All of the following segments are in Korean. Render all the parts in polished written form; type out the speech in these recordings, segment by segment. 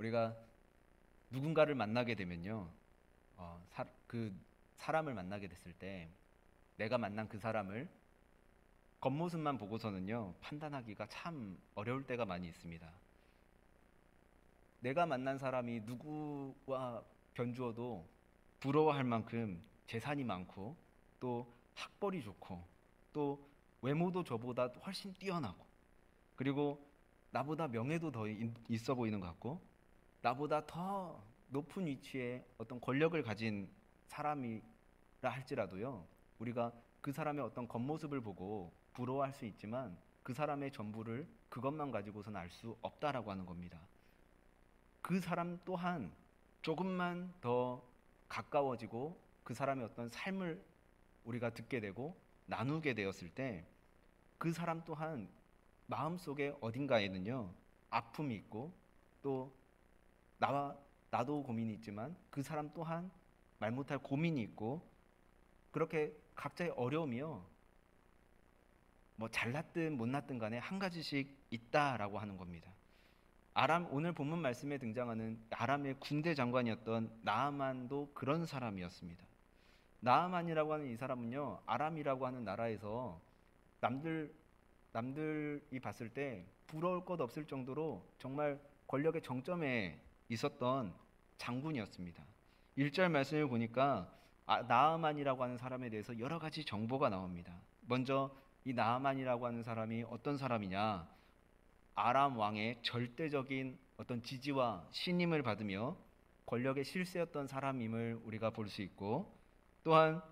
우리가 누군가를 만나게 되면요, 그 사람을 만나게 됐을 때 내가 만난 그 사람을 겉모습만 보고서는요, 판단하기가 참 어려울 때가 많이 있습니다. 내가 만난 사람이 누구와 견주어도 부러워할 만큼 재산이 많고 또 학벌이 좋고 또 외모도 저보다 훨씬 뛰어나고 그리고 나보다 명예도 더 있어 보이는 것 같고 나보다 더 높은 위치에 어떤 권력을 가진 사람이라 할지라도요, 우리가 그 사람의 어떤 겉모습을 보고 부러워할 수 있지만 그 사람의 전부를 그것만 가지고서는 알 수 없다라고 하는 겁니다. 그 사람 또한 조금만 더 가까워지고 그 사람의 어떤 삶을 우리가 듣게 되고 나누게 되었을 때 그 사람 또한 마음속에 어딘가에는요, 아픔이 있고 또 나도 고민이 있지만 그 사람 또한 말 못할 고민이 있고 그렇게 각자의 어려움이요, 뭐 잘났든 못났든 간에 한 가지씩 있다라고 하는 겁니다. 오늘 본문 말씀에 등장하는 아람의 군대 장관이었던 나아만도 그런 사람이었습니다. 나아만이라고 하는 이 사람은요, 아람이라고 하는 나라에서 남들 남들이 봤을 때 부러울 것 없을 정도로 정말 권력의 정점에 있었던 장군이었습니다. 1절 말씀을 보니까 나아만이라고 하는 사람에 대해서 여러 가지 정보가 나옵니다. 먼저 이 나아만이라고 하는 사람이 어떤 사람이냐? 아람 왕의 절대적인 어떤 지지와 신임을 받으며 권력의 실세였던 사람임을 우리가 볼 수 있고, 또한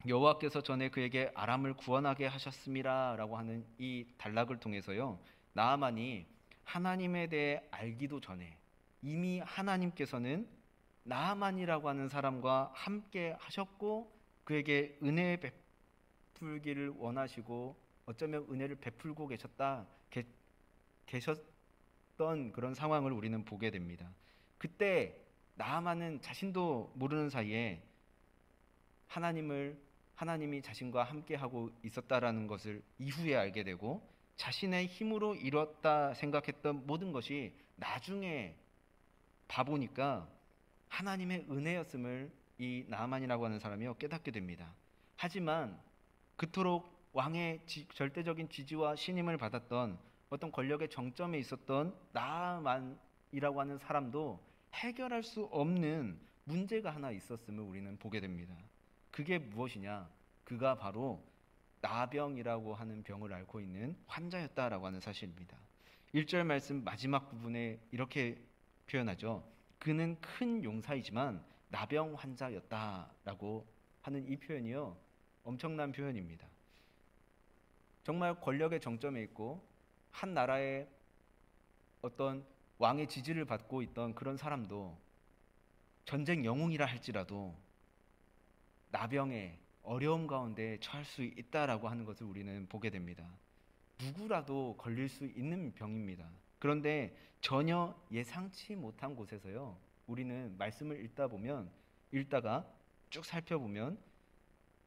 여호와께서 전에 그에게 아람을 구원하게 하셨음이라라고 하는 이 단락을 통해서요, 나아만이 하나님에 대해 알기도 전에 이미 하나님께서는 나아만이라고 하는 사람과 함께 하셨고 그에게 은혜 베풀기를 원하시고 어쩌면 은혜를 베풀고 계셨던 그런 상황을 우리는 보게 됩니다. 그때 나아만은 자신도 모르는 사이에 하나님이 자신과 함께하고 있었다라는 것을 이후에 알게 되고 자신의 힘으로 이뤘다 생각했던 모든 것이 나중에 봐보니까 하나님의 은혜였음을 이 나아만이라고 하는 사람이 깨닫게 됩니다. 하지만 그토록 왕의 절대적인 지지와 신임을 받았던 어떤 권력의 정점에 있었던 나아만이라고 하는 사람도 해결할 수 없는 문제가 하나 있었음을 우리는 보게 됩니다. 그게 무엇이냐? 그가 바로 나병이라고 하는 병을 앓고 있는 환자였다라고 하는 사실입니다. 1절 말씀 마지막 부분에 이렇게 표현하죠. 그는 큰 용사이지만 나병 환자였다라고 하는 이 표현이요, 엄청난 표현입니다. 정말 권력의 정점에 있고 한 나라의 어떤 왕의 지지를 받고 있던 그런 사람도 전쟁 영웅이라 할지라도 나병의 어려움 가운데 처할 수 있다라고 하는 것을 우리는 보게 됩니다. 누구라도 걸릴 수 있는 병입니다. 그런데 전혀 예상치 못한 곳에서요, 우리는 말씀을 읽다가 쭉 살펴보면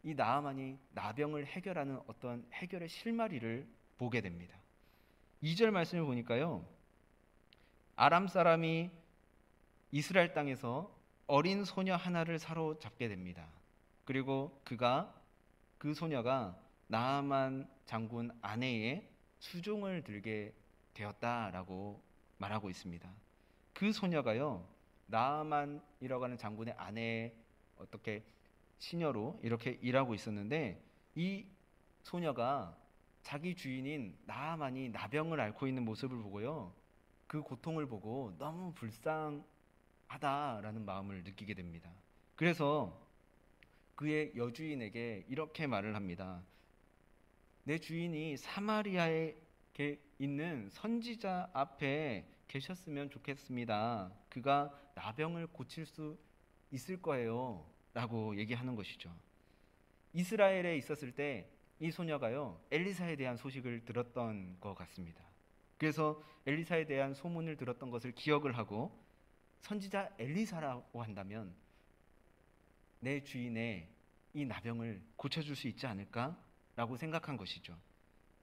이 나아만이 나병을 해결하는 어떤 해결의 실마리를 보게 됩니다. 2절 말씀을 보니까요, 아람 사람이 이스라엘 땅에서 어린 소녀 하나를 사로잡게 됩니다. 그리고 그 소녀가 나아만 장군 아내의 수종을 들게 되었다라고 말하고 있습니다. 그 소녀가요, 나아만이라고 하는 장군의 아내의 어떻게 시녀로 이렇게 일하고 있었는데, 이 소녀가 자기 주인인 나아만이 나병을 앓고 있는 모습을 보고요, 그 고통을 보고 너무 불쌍하다라는 마음을 느끼게 됩니다. 그래서 그의 여주인에게 이렇게 말을 합니다. 내 주인이 사마리아에 있는 선지자 앞에 계셨으면 좋겠습니다. 그가 나병을 고칠 수 있을 거예요 라고 얘기하는 것이죠. 이스라엘에 있었을 때 이 소녀가요, 엘리사에 대한 소식을 들었던 것 같습니다. 그래서 엘리사에 대한 소문을 들었던 것을 기억을 하고 선지자 엘리사라고 한다면 내 주인의 이 나병을 고쳐줄 수 있지 않을까라고 생각한 것이죠.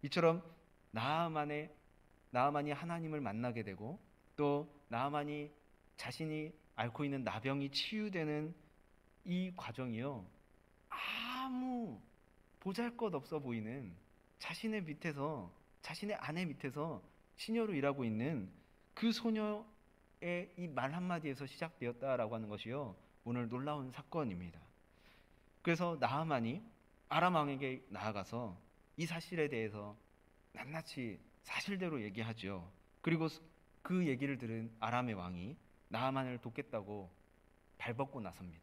이처럼 나아만이 하나님을 만나게 되고 또 나아만이 자신이 앓고 있는 나병이 치유되는 이 과정이요, 아무 보잘것없어 보이는 자신의 밑에서, 자신의 아내 밑에서 시녀로 일하고 있는 그 소녀의 이 말 한마디에서 시작되었다라고 하는 것이요, 오늘 놀라운 사건입니다. 그래서 나하만이 아람 왕에게 나아가서 이 사실에 대해서 낱낱이 사실대로 얘기하죠. 그리고 그 얘기를 들은 아람의 왕이 나하만을 돕겠다고 발벗고 나섭니다.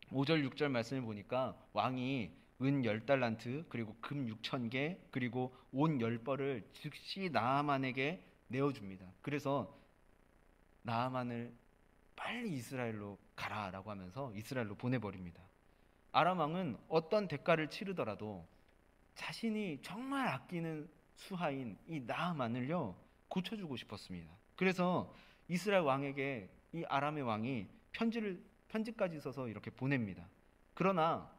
5절 6절 말씀을 보니까 왕이 은 10달란트 그리고 금 6,000개 그리고 온 10벌을 즉시 나하만에게 내어줍니다. 그래서 나하만을 빨리 이스라엘로 가라라고 하면서 이스라엘로 보내버립니다. 아람 왕은 어떤 대가를 치르더라도 자신이 정말 아끼는 수하인 이 나하만을요, 고쳐주고 싶었습니다. 그래서 이스라엘 왕에게 이 아람의 왕이 편지까지 써서 이렇게 보냅니다. 그러나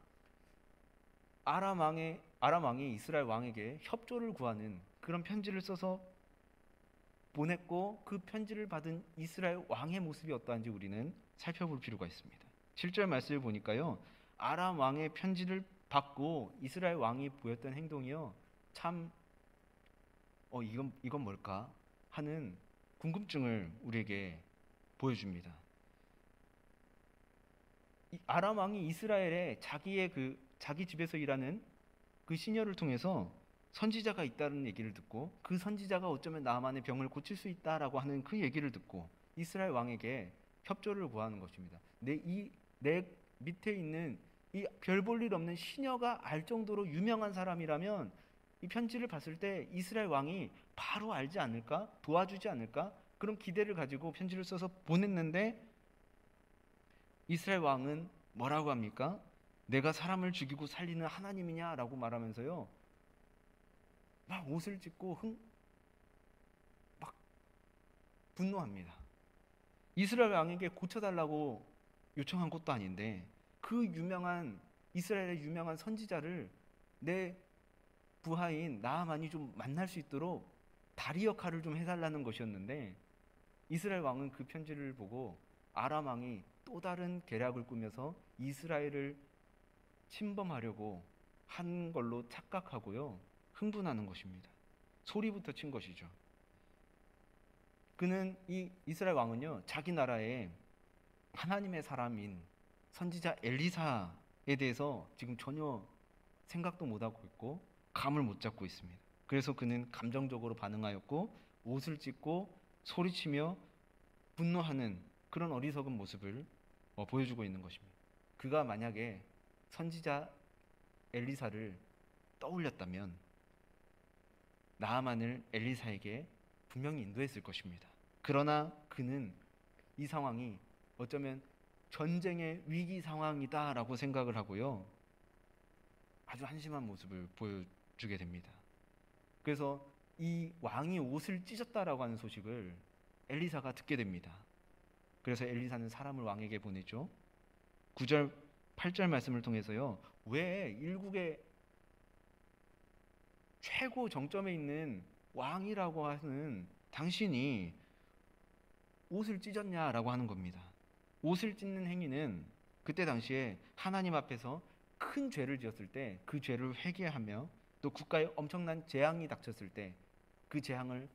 아람 왕이 이스라엘 왕에게 협조를 구하는 그런 편지를 써서 보냈고, 그 편지를 받은 이스라엘 왕의 모습이 어떠한지 우리는 살펴볼 필요가 있습니다. 7절 말씀을 보니까요, 아람 왕의 편지를 받고 이스라엘 왕이 보였던 행동이요, 참 이건 뭘까 하는 궁금증을 우리에게 보여줍니다. 이 아람 왕이 이스라엘에 자기 집에서 일하는 그 시녀를 통해서 선지자가 있다는 얘기를 듣고, 그 선지자가 어쩌면 나만의 병을 고칠 수 있다라고 하는 그 얘기를 듣고 이스라엘 왕에게 협조를 구하는 것입니다. 내 밑에 있는 이 별 볼 일 없는 시녀가 알 정도로 유명한 사람이라면 이 편지를 봤을 때 이스라엘 왕이 바로 알지 않을까? 도와주지 않을까? 그런 기대를 가지고 편지를 써서 보냈는데, 이스라엘 왕은 뭐라고 합니까? 내가 사람을 죽이고 살리는 하나님이냐라고 말하면서요, 막 옷을 찢고 막 분노합니다. 이스라엘 왕에게 고쳐달라고 요청한 것도 아닌데 그 이스라엘의 유명한 선지자를 내 부하인 나하만이 좀 만날 수 있도록 다리 역할을 좀 해달라는 것이었는데, 이스라엘 왕은 그 편지를 보고 아람 왕이 또 다른 계략을 꾸며서 이스라엘을 침범하려고 한 걸로 착각하고요, 흥분하는 것입니다. 소리부터 친 것이죠. 그는 이 이스라엘 왕은요, 자기 나라에 하나님의 사람인 선지자 엘리사에 대해서 지금 전혀 생각도 못하고 있고 감을 못 잡고 있습니다. 그래서 그는 감정적으로 반응하였고 옷을 찢고 소리치며 분노하는 그런 어리석은 모습을 보여주고 있는 것입니다. 그가 만약에 선지자 엘리사를 떠올렸다면 나하만을 엘리사에게 분명히 인도했을 것입니다. 그러나 그는 이 상황이 어쩌면 전쟁의 위기 상황이다라고 생각을 하고요, 아주 한심한 모습을 보여주게 됩니다. 그래서 이 왕이 옷을 찢었다라고 하는 소식을 엘리사가 듣게 됩니다. 그래서 엘리사는 사람을 왕에게 보내죠. 9절 8절 말씀을 통해서요, 왜 일국의 최고 정점에 있는 왕이라고 하는 당신이 옷을 찢었냐라고 하는 겁니다. 옷을 찢는 행위는 그때 당시에 하나님 앞에서 큰 죄를 지었을 때 그 죄를 회개하며, 또 국가에 엄청난 재앙이 닥쳤을 때 그 재앙을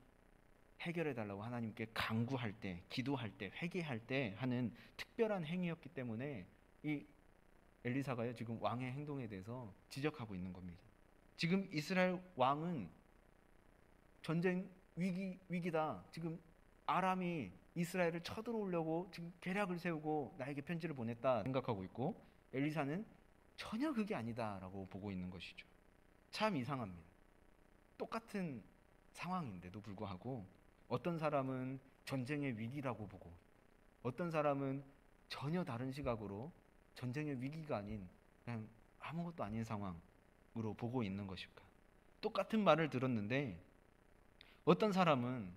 해결해 달라고 하나님께 간구할 때, 기도할 때, 회개할 때 하는 특별한 행위였기 때문에 이 엘리사가요, 지금 왕의 행동에 대해서 지적하고 있는 겁니다. 지금 이스라엘 왕은 전쟁 위기다. 지금 아람이 이스라엘을 쳐들어오려고 지금 계략을 세우고 나에게 편지를 보냈다 생각하고 있고, 엘리사는 전혀 그게 아니다라고 보고 있는 것이죠. 참 이상합니다. 똑같은 상황인데도 불구하고 어떤 사람은 전쟁의 위기라고 보고 어떤 사람은 전혀 다른 시각으로 전쟁의 위기가 아닌 그냥 아무것도 아닌 상황으로 보고 있는 것일까? 똑같은 말을 들었는데 어떤 사람은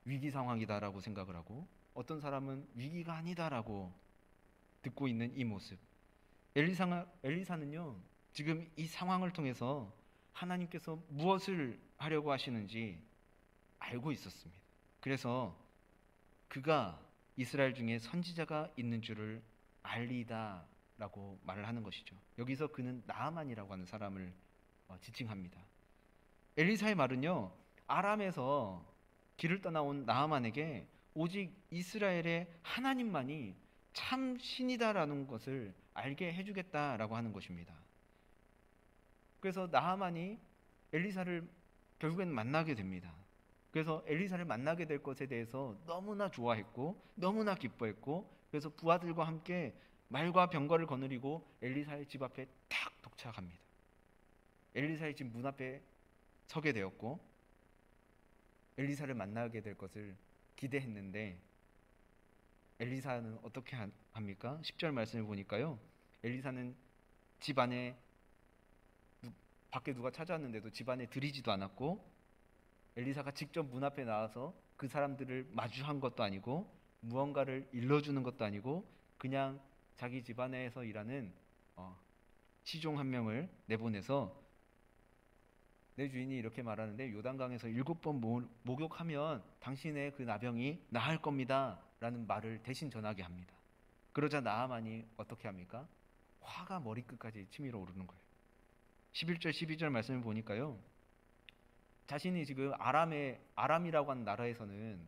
위기 상황이다라고 생각을 하고 어떤 사람은 위기가 아니다라고 듣고 있는 이 모습. 엘리사는요, 지금 이 상황을 통해서 하나님께서 무엇을 하려고 하시는지 알고 있었습니다. 그래서 그가 이스라엘 중에 선지자가 있는 줄을 알리다라고 말을 하는 것이죠. 여기서 그는 나아만이라고 하는 사람을 지칭합니다. 엘리사의 말은요, 아람에서 길을 떠나온 나아만에게 오직 이스라엘의 하나님만이 참 신이다라는 것을 알게 해주겠다라고 하는 것입니다. 그래서 나아만이 엘리사를 결국엔 만나게 됩니다. 그래서 엘리사를 만나게 될 것에 대해서 너무나 좋아했고 너무나 기뻐했고, 그래서 부하들과 함께 말과 병거를 거느리고 엘리사의 집 앞에 탁 도착합니다. 엘리사의 집 문 앞에 서게 되었고, 엘리사를 만나게 될 것을 기대했는데 엘리사는 어떻게 합니까? 10절 말씀을 보니까요, 엘리사는 집 안에 밖에 누가 찾아왔는데도 집 안에 들이지도 않았고, 엘리사가 직접 문 앞에 나와서 그 사람들을 마주한 것도 아니고 무언가를 일러주는 것도 아니고 그냥 자기 집안에서 일하는 시종 한 명을 내보내서, 내 주인이 이렇게 말하는데 요단강에서 7번 목욕하면 당신의 그 나병이 나을 겁니다 라는 말을 대신 전하게 합니다. 그러자 나아만이 어떻게 합니까? 화가 머리끝까지 치밀어 오르는 거예요. 11절 12절 말씀을 보니까요, 자신이 지금 아람이라고 하는 나라에서는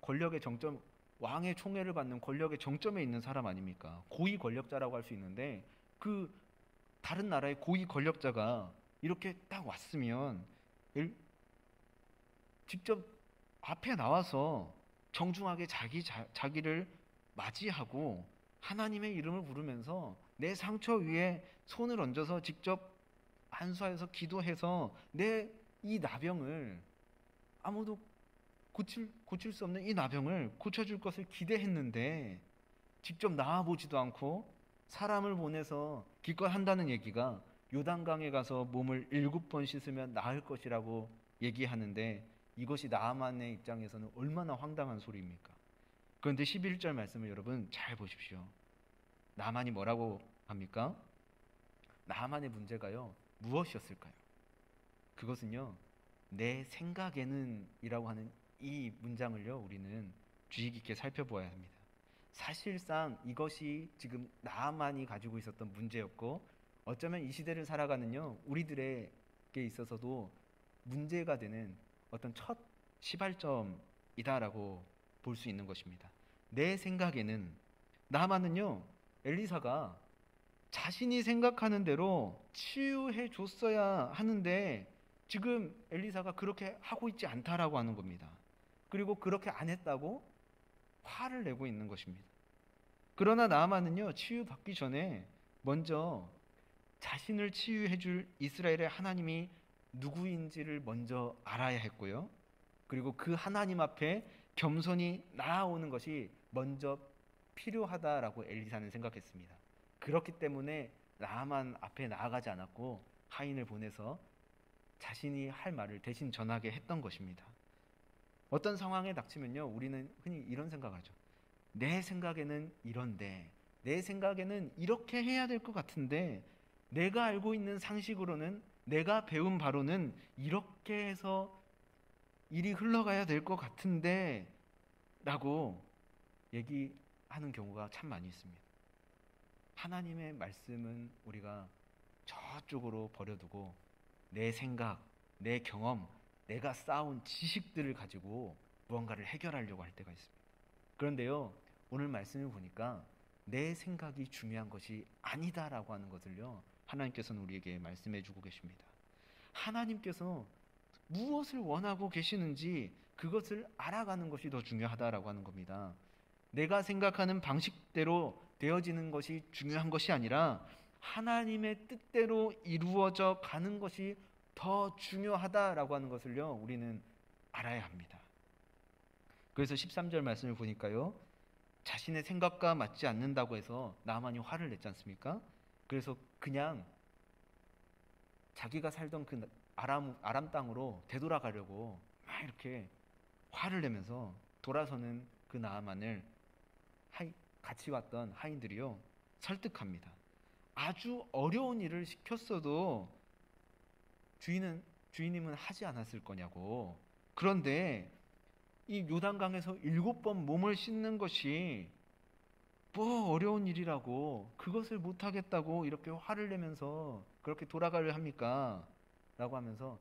권력의 정점, 왕의 총애를 받는 권력의 정점에 있는 사람 아닙니까? 고위 권력자라고 할 수 있는데 그 다른 나라의 고위 권력자가 이렇게 딱 왔으면 직접 앞에 나와서 정중하게 자기를 맞이하고 하나님의 이름을 부르면서 내 상처 위에 손을 얹어서 직접 안수하여서 기도해서 내 이 나병을, 아무도 고칠 수 없는 이 나병을 고쳐줄 것을 기대했는데 직접 나와보지도 않고 사람을 보내서 기껏 한다는 얘기가 요단강에 가서 몸을 7번 씻으면 나을 것이라고 얘기하는데, 이것이 나아만의 입장에서는 얼마나 황당한 소리입니까? 그런데 11절 말씀을 여러분 잘 보십시오. 나아만이 뭐라고 합니까? 나아만의 문제가요, 무엇이었을까요? 그것은요, 내 생각에는 이라고 하는 이 문장을요, 우리는 주의 깊게 살펴보아야 합니다. 사실상 이것이 지금 나아만이 가지고 있었던 문제였고, 어쩌면 이 시대를 살아가는요, 우리들에게 있어서도 문제가 되는 어떤 첫 시발점이다라고 볼 수 있는 것입니다. 내 생각에는, 나아만은요, 엘리사가 자신이 생각하는 대로 치유해 줬어야 하는데 지금 엘리사가 그렇게 하고 있지 않다라고 하는 겁니다. 그리고 그렇게 안 했다고 화를 내고 있는 것입니다. 그러나 나아만은요, 치유받기 전에 먼저 자신을 치유해 줄 이스라엘의 하나님이 누구인지를 먼저 알아야 했고요. 그리고 그 하나님 앞에 겸손히 나아오는 것이 먼저 필요하다라고 엘리사는 생각했습니다. 그렇기 때문에 나아만 앞에 나아가지 않았고 하인을 보내서 자신이 할 말을 대신 전하게 했던 것입니다. 어떤 상황에 닥치면요, 우리는 흔히 이런 생각하죠. 내 생각에는 이런데, 내 생각에는 이렇게 해야 될 것 같은데, 내가 알고 있는 상식으로는, 내가 배운 바로는 이렇게 해서 일이 흘러가야 될 것 같은데 라고 얘기하는 경우가 참 많이 있습니다. 하나님의 말씀은 우리가 저쪽으로 버려두고 내 생각, 내 경험, 내가 쌓은 지식들을 가지고 무언가를 해결하려고 할 때가 있습니다. 그런데요, 오늘 말씀을 보니까 내 생각이 중요한 것이 아니다라고 하는 것을요, 하나님께서는 우리에게 말씀해 주고 계십니다. 하나님께서 무엇을 원하고 계시는지 그것을 알아가는 것이 더 중요하다라고 하는 겁니다. 내가 생각하는 방식대로 되어지는 것이 중요한 것이 아니라 하나님의 뜻대로 이루어져 가는 것이 더 중요하다라고 하는 것을요, 우리는 알아야 합니다. 그래서 13절 말씀을 보니까요, 자신의 생각과 맞지 않는다고 해서 나아만이 화를 냈지 않습니까? 그래서 그냥 자기가 살던 그 아람 땅으로 되돌아가려고 막 이렇게 화를 내면서 돌아서는 그 나아만을 같이 왔던 하인들이요, 설득합니다. 아주 어려운 일을 시켰어도 주인님은 하지 않았을 거냐고. 그런데 이 요단강에서 7번 몸을 씻는 것이 뭐 어려운 일이라고 그것을 못하겠다고 이렇게 화를 내면서 그렇게 돌아가려 합니까? 라고 하면서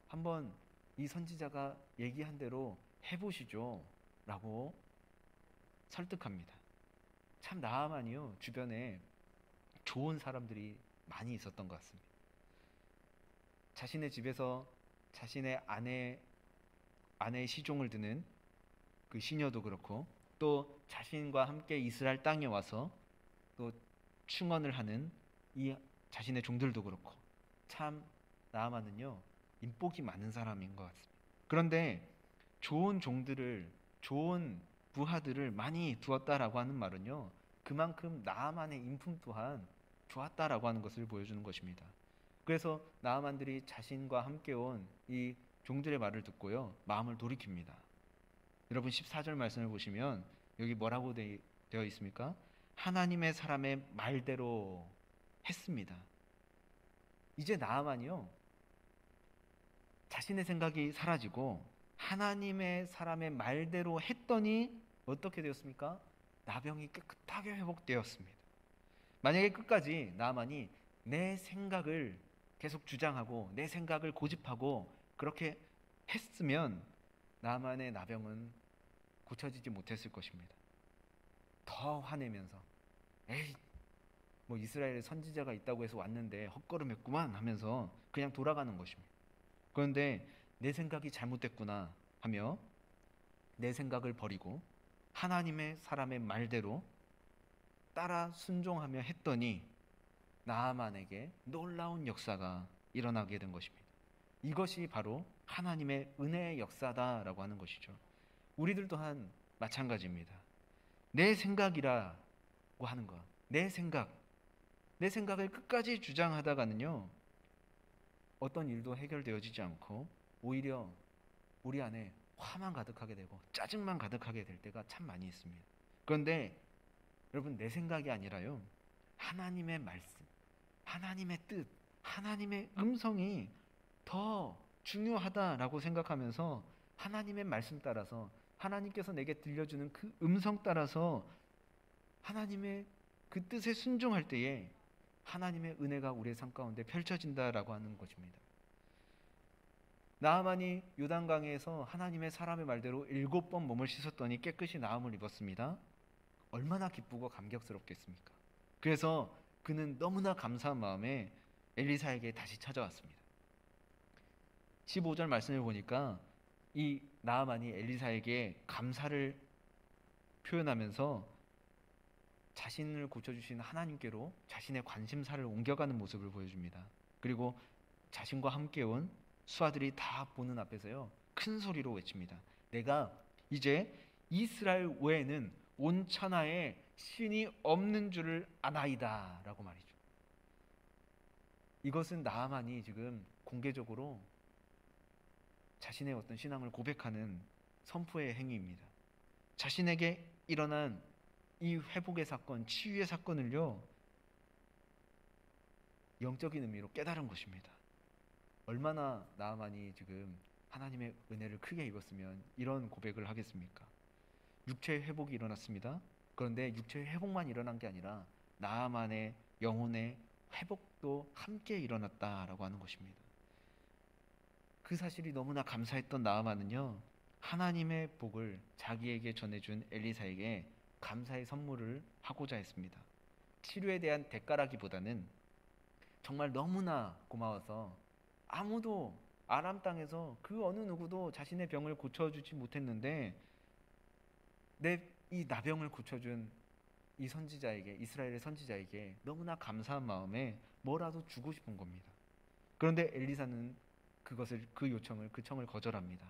한번 이 선지자가 얘기한 대로 해보시죠 라고 설득합니다. 참 나아만이요 주변에 좋은 사람들이 많이 있었던 것 같습니다. 자신의 집에서 자신의 아내의 시종을 드는 그 시녀도 그렇고 또 자신과 함께 이스라엘 땅에 와서 또 충언을 하는 이 자신의 종들도 그렇고 참 나아만은요 인복이 많은 사람인 것 같습니다. 그런데 좋은 종들을 좋은 부하들을 많이 두었다라고 하는 말은요 그만큼 나아만의 인품 또한 좋았다라고 하는 것을 보여주는 것입니다. 그래서 나아만들이 자신과 함께 온 이 종들의 말을 듣고요 마음을 돌이킵니다. 여러분 14절 말씀을 보시면 여기 뭐라고 되어 있습니까? 하나님의 사람의 말대로 했습니다. 이제 나아만이요 자신의 생각이 사라지고 하나님의 사람의 말대로 했더니 어떻게 되었습니까? 나병이 깨끗하게 회복되었습니다. 만약에 끝까지 나아만이 내 생각을 계속 주장하고 내 생각을 고집하고 그렇게 했으면 나아만의 나병은 고쳐지지 못했을 것입니다. 더 화내면서 에이 뭐 이스라엘에 선지자가 있다고 해서 왔는데 헛걸음했구만 하면서 그냥 돌아가는 것입니다. 그런데 내 생각이 잘못됐구나 하며 내 생각을 버리고 하나님의 사람의 말대로 따라 순종하며 했더니 나아만에게 놀라운 역사가 일어나게 된 것입니다. 이것이 바로 하나님의 은혜의 역사다라고 하는 것이죠. 우리들 또한 마찬가지입니다. 내 생각이라고 하는 것, 내 생각을 끝까지 주장하다가는요 어떤 일도 해결되어지지 않고 오히려 우리 안에 화만 가득하게 되고 짜증만 가득하게 될 때가 참 많이 있습니다. 그런데 여러분 내 생각이 아니라요 하나님의 말씀, 하나님의 뜻, 하나님의 음성이 더 중요하다라고 생각하면서 하나님의 말씀 따라서 하나님께서 내게 들려주는 그 음성 따라서 하나님의 그 뜻에 순종할 때에 하나님의 은혜가 우리의 삶 가운데 펼쳐진다라고 하는 것입니다. 나아만이 요단강에서 하나님의 사람의 말대로 7번 몸을 씻었더니 깨끗이 나음을 입었습니다. 얼마나 기쁘고 감격스럽겠습니까? 그래서 그는 너무나 감사한 마음에 엘리사에게 다시 찾아왔습니다. 15절 말씀을 보니까 이 나아만이 엘리사에게 감사를 표현하면서 자신을 고쳐주신 하나님께로 자신의 관심사를 옮겨가는 모습을 보여줍니다. 그리고 자신과 함께 온 수하들이 다 보는 앞에서요 큰 소리로 외칩니다. 내가 이제 이스라엘 외에는 온 천하에 신이 없는 줄을 아나이다 라고 말이죠. 이것은 나아만이 지금 공개적으로 자신의 어떤 신앙을 고백하는 선포의 행위입니다. 자신에게 일어난 이 회복의 사건, 치유의 사건을요 영적인 의미로 깨달은 것입니다. 얼마나 나아만이 지금 하나님의 은혜를 크게 입었으면 이런 고백을 하겠습니까? 육체의 회복이 일어났습니다. 그런데 육체의 회복만 일어난 게 아니라 나아만의 영혼의 회복도 함께 일어났다라고 하는 것입니다. 그 사실이 너무나 감사했던 나아만은요 하나님의 복을 자기에게 전해준 엘리사에게 감사의 선물을 하고자 했습니다. 치료에 대한 대가라기보다는 정말 너무나 고마워서 아무도 아람 땅에서 그 어느 누구도 자신의 병을 고쳐주지 못했는데 내 이 나병을 고쳐준 이 선지자에게, 이스라엘의 선지자에게 너무나 감사한 마음에 뭐라도 주고 싶은 겁니다. 그런데 엘리사는 그 요청을, 그 청을 거절합니다.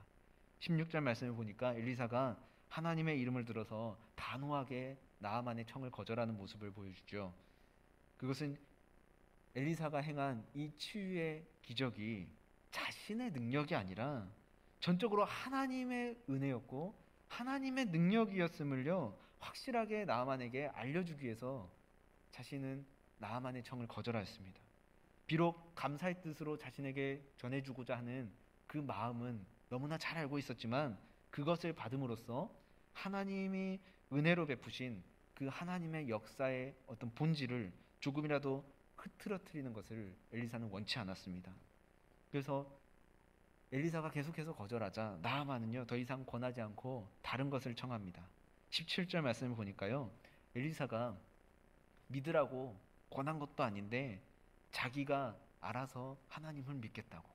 16절 말씀을 보니까 엘리사가 하나님의 이름을 들어서 단호하게 나아만의 청을 거절하는 모습을 보여주죠. 그것은 엘리사가 행한 이 치유의 기적이 자신의 능력이 아니라 전적으로 하나님의 은혜였고 하나님의 능력이었음을요 확실하게 나아만에게 알려주기 위해서 자신은 나아만의 청을 거절하였습니다. 비록 감사의 뜻으로 자신에게 전해주고자 하는 그 마음은 너무나 잘 알고 있었지만 그것을 받음으로써 하나님이 은혜로 베푸신 그 하나님의 역사의 어떤 본질을 조금이라도 흐트러뜨리는 것을 엘리사는 원치 않았습니다. 그래서 엘리사가 계속해서 거절하자 나아만은요 더 이상 권하지 않고 다른 것을 청합니다. 17절 말씀을 보니까요, 엘리사가 믿으라고 권한 것도 아닌데 자기가 알아서 하나님을 믿겠다고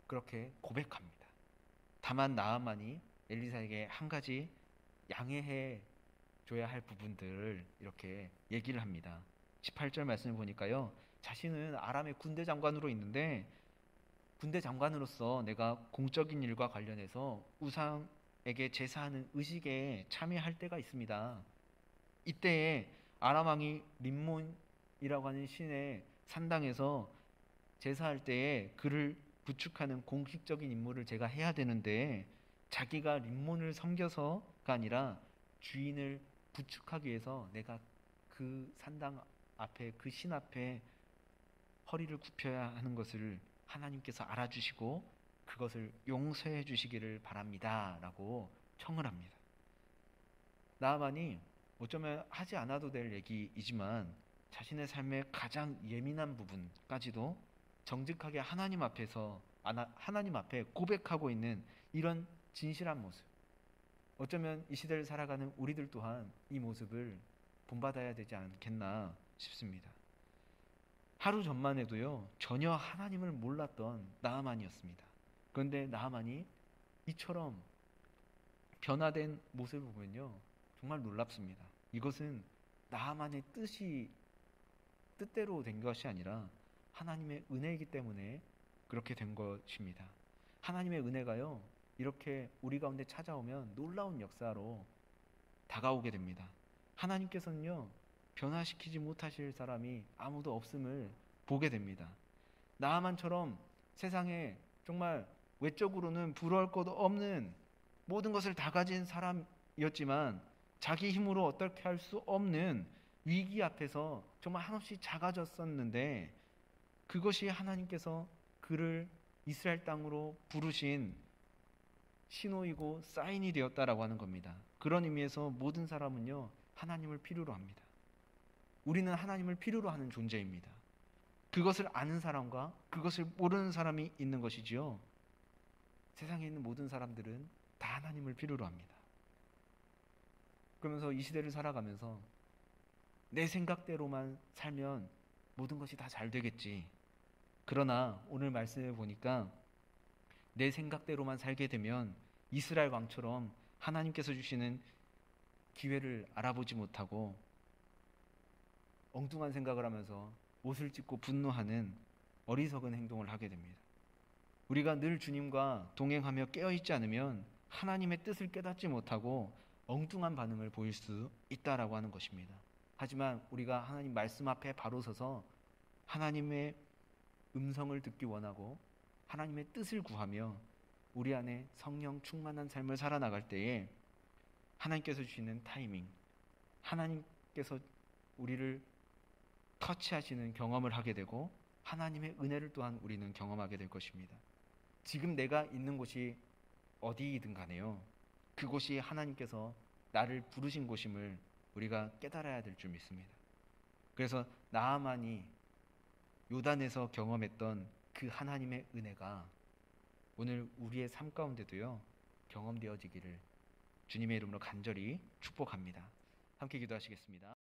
그렇게 고백합니다. 다만 나아만이 엘리사에게 한 가지 양해해 줘야 할 부분들을 이렇게 얘기를 합니다. 18절 말씀을 보니까요, 자신은 아람의 군대 장관으로 있는데 군대 장관으로서 내가 공적인 일과 관련해서 우상에게 제사하는 의식에 참여할 때가 있습니다. 이때에 아람 왕이 림몬이라고 하는 신의 산당에서 제사할 때에 그를 부축하는 공식적인 임무를 제가 해야 되는데 자기가 림몬을 섬겨서가 아니라 주인을 부축하기 위해서 내가 그 산당 앞에 그 신 앞에 허리를 굽혀야 하는 것을 하나님께서 알아주시고 그것을 용서해 주시기를 바랍니다 라고 청을 합니다. 나아만이 어쩌면 하지 않아도 될 얘기이지만 자신의 삶의 가장 예민한 부분까지도 정직하게 하나님 앞에 고백하고 있는 이런 진실한 모습, 어쩌면 이 시대를 살아가는 우리들 또한 이 모습을 본받아야 되지 않겠나 싶습니다. 하루 전만 해도요 전혀 하나님을 몰랐던 나아만이었습니다. 그런데 나아만이 이처럼 변화된 모습을 보면요 정말 놀랍습니다. 이것은 나아만의 뜻대로 된 것이 아니라 하나님의 은혜이기 때문에 그렇게 된 것입니다. 하나님의 은혜가요 이렇게 우리 가운데 찾아오면 놀라운 역사로 다가오게 됩니다. 하나님께서는요 변화시키지 못하실 사람이 아무도 없음을 보게 됩니다. 나아만처럼 세상에 정말 외적으로는 부러울 것 없는 모든 것을 다 가진 사람이었지만 자기 힘으로 어떻게 할 수 없는 위기 앞에서 정말 한없이 작아졌었는데 그것이 하나님께서 그를 이스라엘 땅으로 부르신 신호이고 사인이 되었다라고 하는 겁니다. 그런 의미에서 모든 사람은요 하나님을 필요로 합니다. 우리는 하나님을 필요로 하는 존재입니다. 그것을 아는 사람과 그것을 모르는 사람이 있는 것이지요. 세상에 있는 모든 사람들은 다 하나님을 필요로 합니다. 그러면서 이 시대를 살아가면서 내 생각대로만 살면 모든 것이 다 잘 되겠지. 그러나 오늘 말씀을 보니까 내 생각대로만 살게 되면 이스라엘 왕처럼 하나님께서 주시는 기회를 알아보지 못하고 엉뚱한 생각을 하면서 옷을 찢고 분노하는 어리석은 행동을 하게 됩니다. 우리가 늘 주님과 동행하며 깨어있지 않으면 하나님의 뜻을 깨닫지 못하고 엉뚱한 반응을 보일 수 있다라고 하는 것입니다. 하지만 우리가 하나님 말씀 앞에 바로 서서 하나님의 음성을 듣기 원하고 하나님의 뜻을 구하며 우리 안에 성령 충만한 삶을 살아나갈 때에 하나님께서 주시는 타이밍, 하나님께서 우리를 터치하시는 경험을 하게 되고 하나님의 은혜를 또한 우리는 경험하게 될 것입니다. 지금 내가 있는 곳이 어디이든 간에요, 그곳이 하나님께서 나를 부르신 곳임을 우리가 깨달아야 될 줄 믿습니다. 그래서 나아만이 요단에서 경험했던 그 하나님의 은혜가 오늘 우리의 삶 가운데도요 경험되어지기를 주님의 이름으로 간절히 축복합니다. 함께 기도하시겠습니다.